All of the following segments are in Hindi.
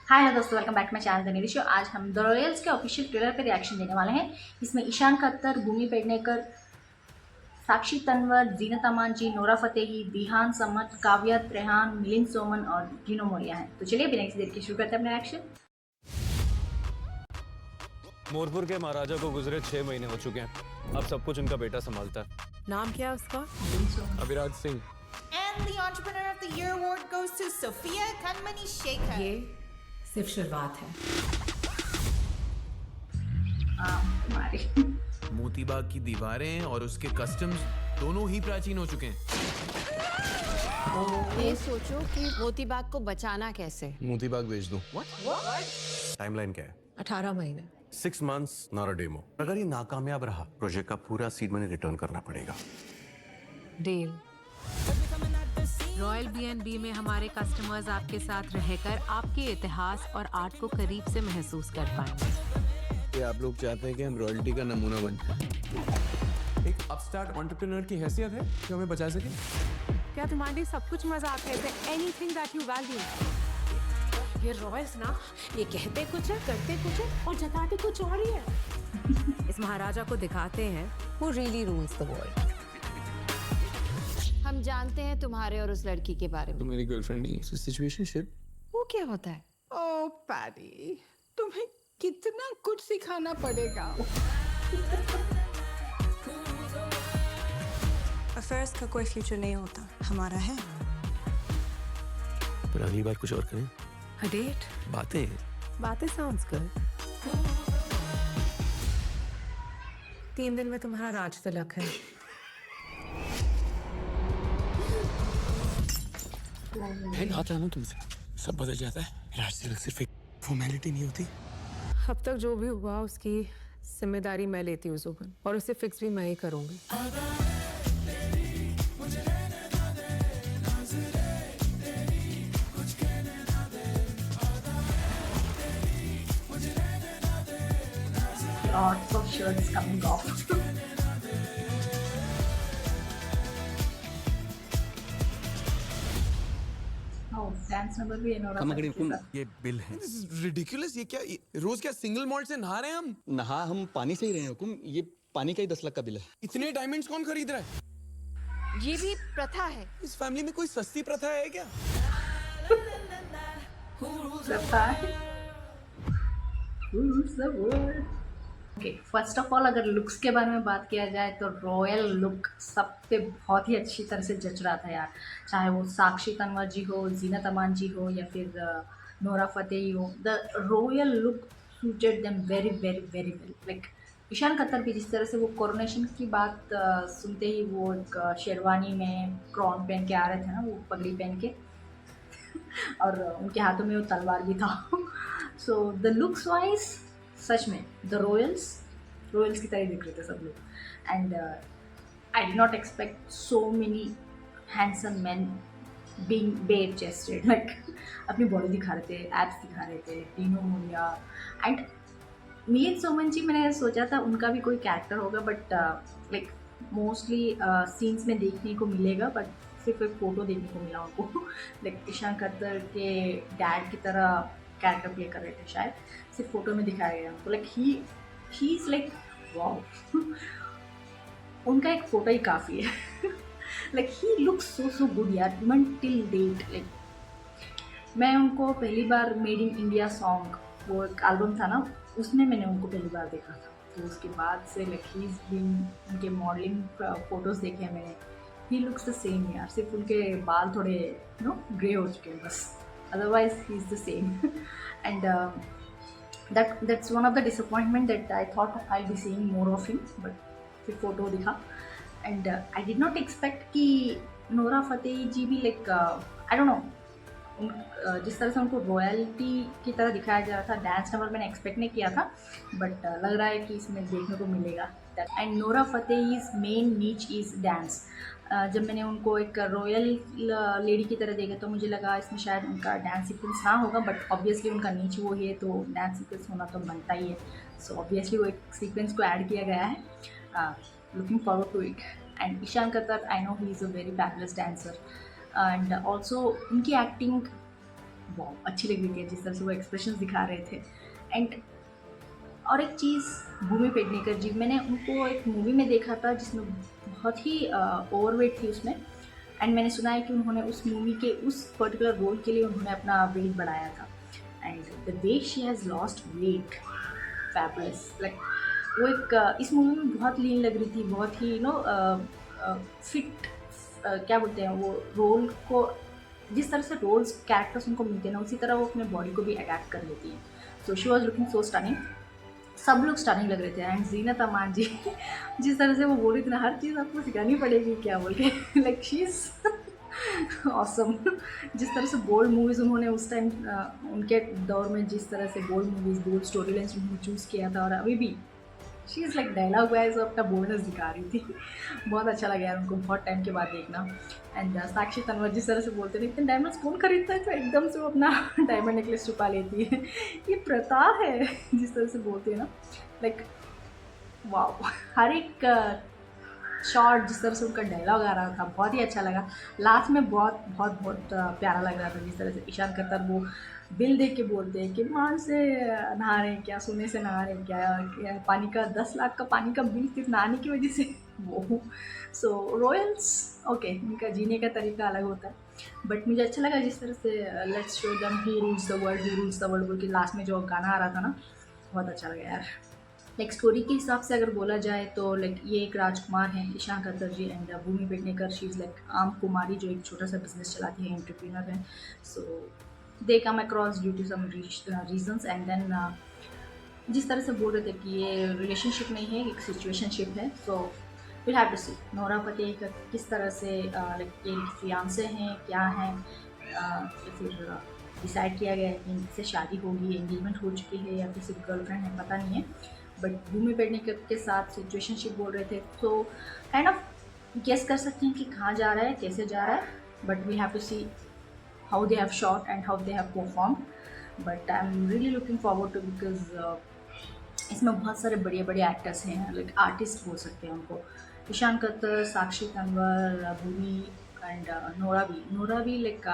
हाय हेलो दोस्तों, welcome back to my channel the Neeli show. आज हम द रॉयल्स के ऑफिशियल ट्रेलर पे रिएक्शन देने वाले हैं। इसमें ईशान खत्तर, भूमि पेडनेकर, साक्षी तन्वर, जीनत अमान जी, नोरा फतेही, दिहान समत, काव्या त्रेहान, मिलिंद सोमन और गिनो मोरिया हैं। तो चलिए बिना किसी देर के शुरू करते हैं अपना रिएक्शन। मोरपुर के महाराजा को गुजरे 6 महीने हो चुके हैं। अब सब कुछ उनका बेटा संभालता है। नाम क्या है उसका? Milind Soman. Abhiraj Singh. And the Entrepreneur of the Year award goes to Sophia Kanmani Shekhar. ये सिर्फ शुरुआत है। हमारी मोतीबाग की दीवारें और उसके कस्टम्स दोनों ही प्राचीन हो चुके हैं। ये सोचो कि मोतीबाग को बचाना कैसे। मोतीबाग बेच दूं। टाइमलाइन क्या है? 18 महीने। 6 months नॉट अ डेमो। अगर ये नाकामयाब रहा, प्रोजेक्ट का पूरा सीड मनी रिटर्न करना पड़ेगा। डील। रॉयल B&B में हमारे कस्टमर्स आपके साथ रहकर आपके इतिहास और आर्ट को करीब से महसूस कर पाएंगे। ये आप लोग चाहते हैं कि हम रॉयल्टी का नमूना बन जाए। एक अपस्टार्ट एंटरप्रेन्योर की हैसियत है जो हमें बचा सके। क्या तुम्हारे लिए सब कुछ मजाक है? Anything that you value. ये रॉयल्स ना, ये कहते कुछ है, करते कुछ है और जताते कुछ और ही है। इस महाराजा को दिखाते हैं वो रियली रूल्स द वर्ल्ड। हम जानते हैं तुम्हारे और उस लड़की के बारे में। तो मेरी गर्लफ्रेंड नहीं है। सिचुएशनशिप। वो क्या होता है? ओ पैडी, तुम्हें कितना कुछ सिखाना पड़ेगा। अफेयर्स का कोई फ्यूचर नहीं होता, हमारा है। पर अगली बार कुछ और करें। A date? बातें sounds good. 3 दिन में तुम्हारा राज तिलक है। आता है ना तुमसे, सब बदल जाता है। राज तिलक सिर्फ एक फॉर्मेलिटी नहीं होती। अब तक जो भी हुआ उसकी जिम्मेदारी मैं लेती हूँ जुबन, और उसे फिक्स भी मैं ही करूंगी। Lots of shirts coming off. Dance number भी नोरा फतेही के साथ। ये बिल है। रिडिकुलस। ये क्या रोज क्या सिंगल मॉल्ट से नहा रहे हैं हम? नहा हम पानी से ही रहे हैं हुकुम। ये पानी का ही 10 लाख का बिल है। इतने डायमंड्स कौन खरीद रहा है? ये भी प्रथा है। इस फैमिली में कोई सस्ती प्रथा है क्या? लगता है ओके, फर्स्ट ऑफ ऑल अगर लुक्स के बारे में बात किया जाए तो रॉयल लुक सब पे बहुत ही अच्छी तरह से जच रहा था यार। चाहे वो साक्षी तन्वर जी हो, जीनत अमान जी हो या फिर नोरा फतेही हो, the royal look suited them very very very well. Like Ishaan Khatter भी जिस तरह से वो कोरोनेशन की बात सुनते ही वो एक शेरवानी में क्रॉन पहन के आ रहे थे ना, वो पगड़ी पहन के और उनके हाथों में वो तलवार भी था। सो द लुक्स वाइज सच में द रॉयल्स की तरह दिख रहे थे सब लोग। And I did not expect so many handsome man being bare chested. Like अपनी बॉडी दिखा रहे थे, एब्स दिखा रहे थे। गिनो मोरिया एंड मिलिंद सोमन जी, मैंने सोचा था उनका भी कोई कैरेक्टर होगा, बट लाइक मोस्टली सीन्स में देखने को मिलेगा, बट सिर्फ एक फ़ोटो देखने को मिला उनको। लाइक ईशान खत्तर के डैड की तरह कैरेक्टर प्ले कर रहे थे शायद, सिर्फ फोटो में दिखाया गया उनको। Like he is like wow. उनका एक फ़ोटो ही काफ़ी है। Like he looks so good यार, इवन टिल डेट। लाइक मैं उनको पहली बार मेड इन इंडिया सॉन्ग, वो एक एल्बम था ना, उसमें मैंने उनको पहली बार देखा था। तो उसके बाद से लाइक ही इज़ बीन, उनके मॉडलिंग फ़ोटोज़ देखे हैं मैंने। ही लुक्स द सेम यार, सिर्फ उनके बाल थोड़े ग्रे हो चुके हैं बस, otherwise he's the same. And that's one of the disappointment that I thought I'll be seeing more of him, but फिर फोटो दिखा। and I did not expect कि नोरा फतेही जी भी लाइक आई डोंट नो, जिस तरह से उनको रॉयल्टी की तरह दिखाया जा रहा था, डांस नंबर मैंने एक्सपेक्ट नहीं किया था, बट लग रहा है कि इसमें देखने को मिलेगा। एंड नोरा फतेहीज मेन नीच इज़ डांस। जब मैंने उनको एक रॉयल लेडी की तरह देखा तो मुझे लगा इसमें शायद उनका डांस सीक्वेंस ना होगा, बट ऑब्वियसली उनका नीच वो है तो डांस सीक्वेंस होना तो बनता ही है। सो ऑब्वियसली वो एक सीक्वेंस को ऐड किया गया है। Looking forward to it. And Ishaan Khatter, I know he is a very fabulous dancer, and also उनकी एक्टिंग बहुत अच्छी लग रही थी जिस तरह से वो एक्सप्रेशन दिखा रहे थे। एंड और एक चीज़ भूमि पेडनेकर जी, मैंने उनको एक मूवी में देखा था जिसमें बहुत ही ओवरवेट थी उसमें। एंड मैंने सुना है कि उन्होंने उस मूवी के उस पर्टिकुलर रोल के लिए उन्होंने अपना वेट बढ़ाया था। And the way she has lost weight fabulous, like वो एक इस मूवी में बहुत लीन लग रही थी, बहुत ही फिट, क्या बोलते हैं वो रोल को, जिस तरह से रोल्स कैरेक्टर्स उनको मिलते हैं ना उसी तरह वो अपने बॉडी को भी अडैप्ट कर लेती है। So she was looking so stunning, सब लोग स्टनिंग लग रहे थे। एंड जीनत अमान जी जिस तरह से वो बोल रही थी ना, हर चीज़ आपको सिखानी पड़ेगी क्या बोल के, लाइक शी इज़ ऑसम। जिस तरह से बोल्ड मूवीज़ उन्होंने उस टाइम उनके दौर में जिस तरह से bold movies, bold story lines उन्होंने चूज़ किया था, और अभी भी she is like dialogue wise अपना बोल्डनेस दिखा रही थी। बहुत अच्छा लगा यार उनको बहुत टाइम के बाद देखना। एंड साक्षी तन्वर जिस तरह से बोलते थे इतने डायमंड्स कौन खरीदता है, तो एकदम से वो अपना डायमंड नेकलेस छुपा लेती है, ये प्रथा है जिस तरह से बोलते हैं ना, लाइक वाओ। हर एक शॉर्ट जिस तरह से उनका डायलॉग आ रहा था बहुत ही अच्छा लगा। लास्ट में बहुत बहुत बहुत प्यारा लग रहा था जिस तरह से ईशान खत्तर वो बिल देख के बोलते हैं कि मान से नहा रहे हैं क्या, सोने से नहा रहे हैं क्या पानी का 10 लाख का पानी का बिल सिर्फ नहाने की वजह से वो। सो रॉयल्स ओके, उनका जीने का तरीका अलग होता है, बट मुझे अच्छा लगा जिस तरह से let's show them who rules the world बोल के लास्ट में जो गाना आ रहा था ना, बहुत अच्छा लगा यार। लाइक स्टोरी के हिसाब से अगर बोला जाए तो लाइक ये एक राजकुमार हैं Ishaan Khatter ji, and Bhumi Pednekar she is like आम कुमारी जो एक छोटा सा बिजनेस चलाती है, एंटरप्रेन्योर है। So they come across due to some reasons, and then जिस तरह से बोल रहे थे कि ये रिलेशनशिप नहीं है, एक सिचुएशनशिप है। So will have to see Nora Fatehi का किस तरह से लाइक ये फियांसे हैं क्या हैं, फिर डिसाइड किया गया है कि इनसे शादी होगी, एंगेजमेंट हो चुकी है या फिर सिर्फ गर्लफ्रेंड है, पता नहीं है। बट भूमि पेडनेकर के साथ सिचुएशनशिप बोल रहे थे, तो काइंड ऑफ गेस कर सकते हैं कि कहाँ जा रहा है, कैसे जा रहा है, but we have to see how they have shot and how they have performed. But I'm really looking forward to, because इसमें बहुत सारे बड़े बड़े एक्टर्स हैं, लाइक आर्टिस्ट बोल सकते हैं उनको, ईशान खत्तर, साक्षी तन्वर, भूमि एंड नोरा भी लाइक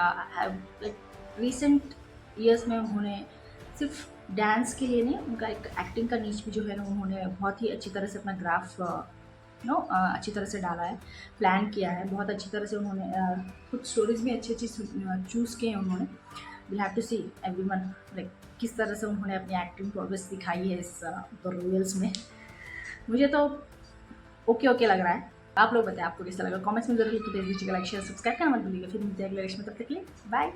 रिसेंट ईयर्स में उन्होंने सिर्फ डांस के लिए नहीं, उनका एक एक्टिंग का नीच भी जो है ना उन्होंने बहुत ही अच्छी तरह से अपना ग्राफ अच्छी तरह से डाला है, प्लान किया है बहुत अच्छी तरह से उन्होंने। कुछ स्टोरीज भी अच्छी चूज़ किए हैं उन्होंने। Will have to see everyone like किस तरह से उन्होंने अपनी एक्टिंग प्रोग्रेस दिखाई है इस द रॉयल्स में। मुझे तो ओके लग रहा है, आप लोग बताएं आपको कैसा लगा, कमेंट्स में जरूर लिख के भेज दीजिएगा। लाइक शेयर सब्सक्राइब करना मत भूलिएगा। फिर मिलते हैं अगले लेक्चर में, तब तक के लिए बाय।